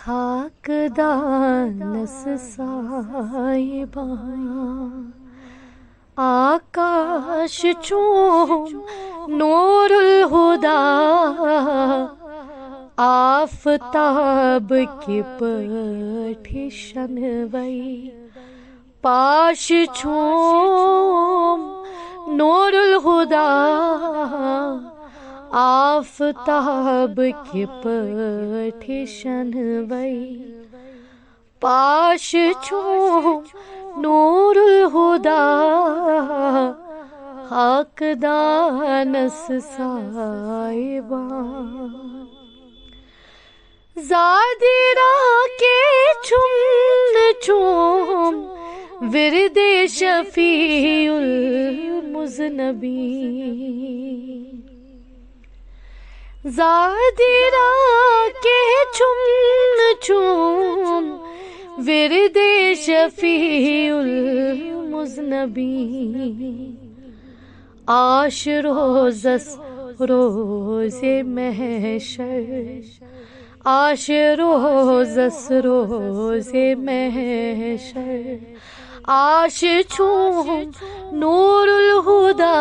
خاک دانس سائبہ آکاش چوم نور الہدا آفتاب کی پٹھی شنوئی پاش چوم نور الہدا آفتاب کی پٹھی شنوئی پاش چوم نور الہدا خاک دانس سائبہ زادرا کے چم چوم ورد شفیع المذنبین زادرا کے چم چوم ورد شفیع المذنبین آش روزس روز محشر آش روزس روز محشر آش چوم نور الہدا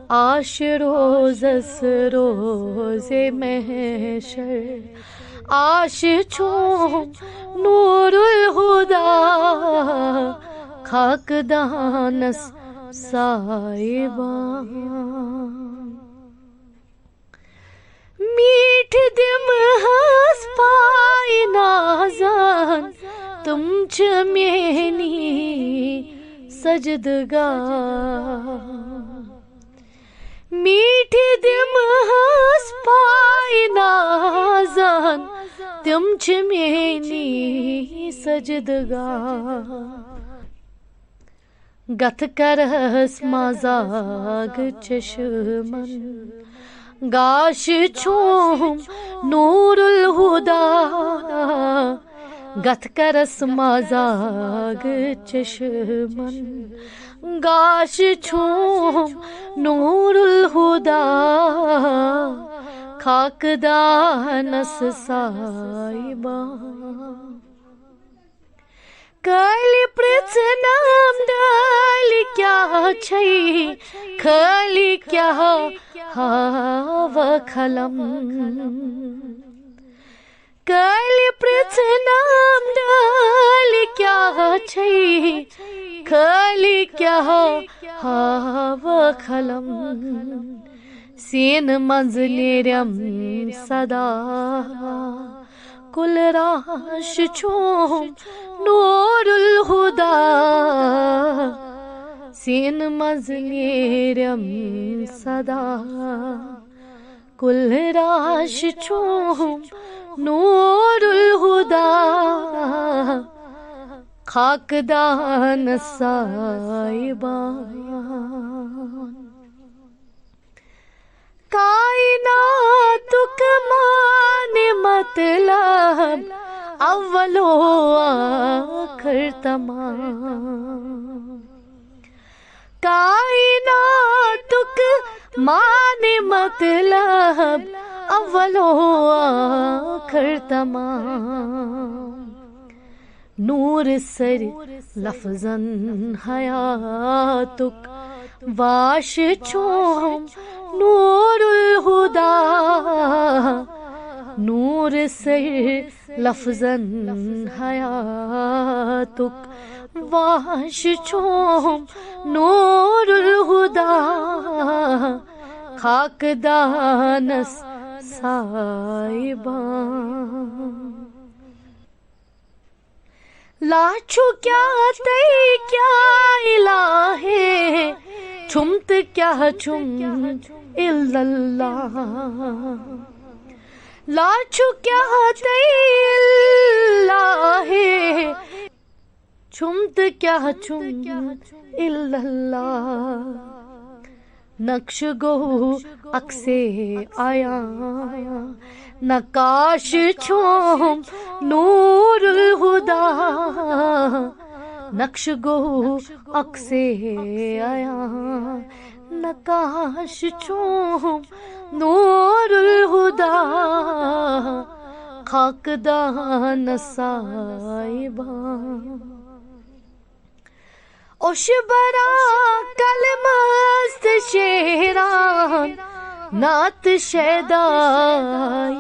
آش روزس روز محشر آش چوم نور الہدا خاک دانس سائبہ میٹھ دم ہس پائی نازان تم چھ میانی سجدگار میٹھ دم ہس پائی نازان تم چھ میانی سجدگار گتھ کرس مزاگ چشمن گاش چوم نور الہدا گتھ کرس مزاگ چشمن گاش چوم نور الہدا خاک دانس سائبہ کالی پرچنام ڈالی کیا چھئی کھالی کیا ہاوا کھلم کالی پرچنام ڈالی کیا چھئی کھالی کیا ہاوا کھلم سین منزلیرم صدا کل راش چوم نور الہدا سین منزلیرم صدا کل راش چوم نور الہدا خاک دانس سائبہ کائنات کمان مطلب اول و آخر تمام کائنات کمان مطلب اول و آخر تمام نور سر لفظاً حیاتک واش چوم نور الہدا نور سر لفظاً حیاتک واش چوم نور الہدا خاک دانس سائبہ لاچو کیا تی کیا الہے چھمت کیا چھم الا اللہ لاچو کیا تی الہے چھمت کیا چھم الا اللہ نقش گو اکسے آیا نقاش چوم نور الہدا نقش گو اکسے آیا نقاش چوم نور الہدا خاکدان سائبان اوش برا کل مست شیران نعت شیدا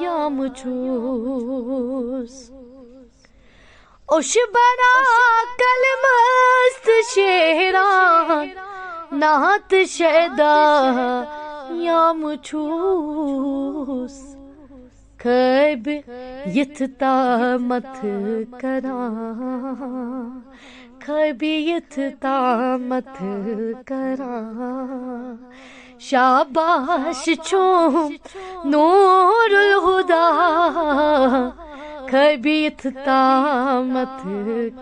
یام چوس اوش برا کل مست شیران نعت شیدا یام چوس کب یت تامت کران کبیت تامت کران شاباش چوم نور الہدا کبیت تامت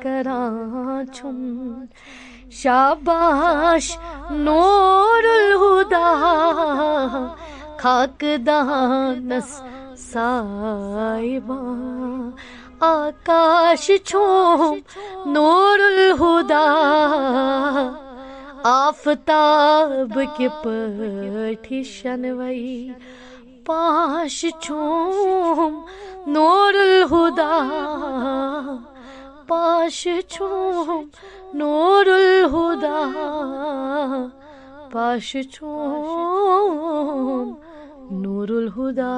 کران چوم شاباش نور الہدا خاکدانس سائبان آکاش چھوم نور الہدا آفتاب کے پٹھی شنوئی پاش چھوم نور الہدا پاش چھوم نور الہدا پاش چھوم نور الہدا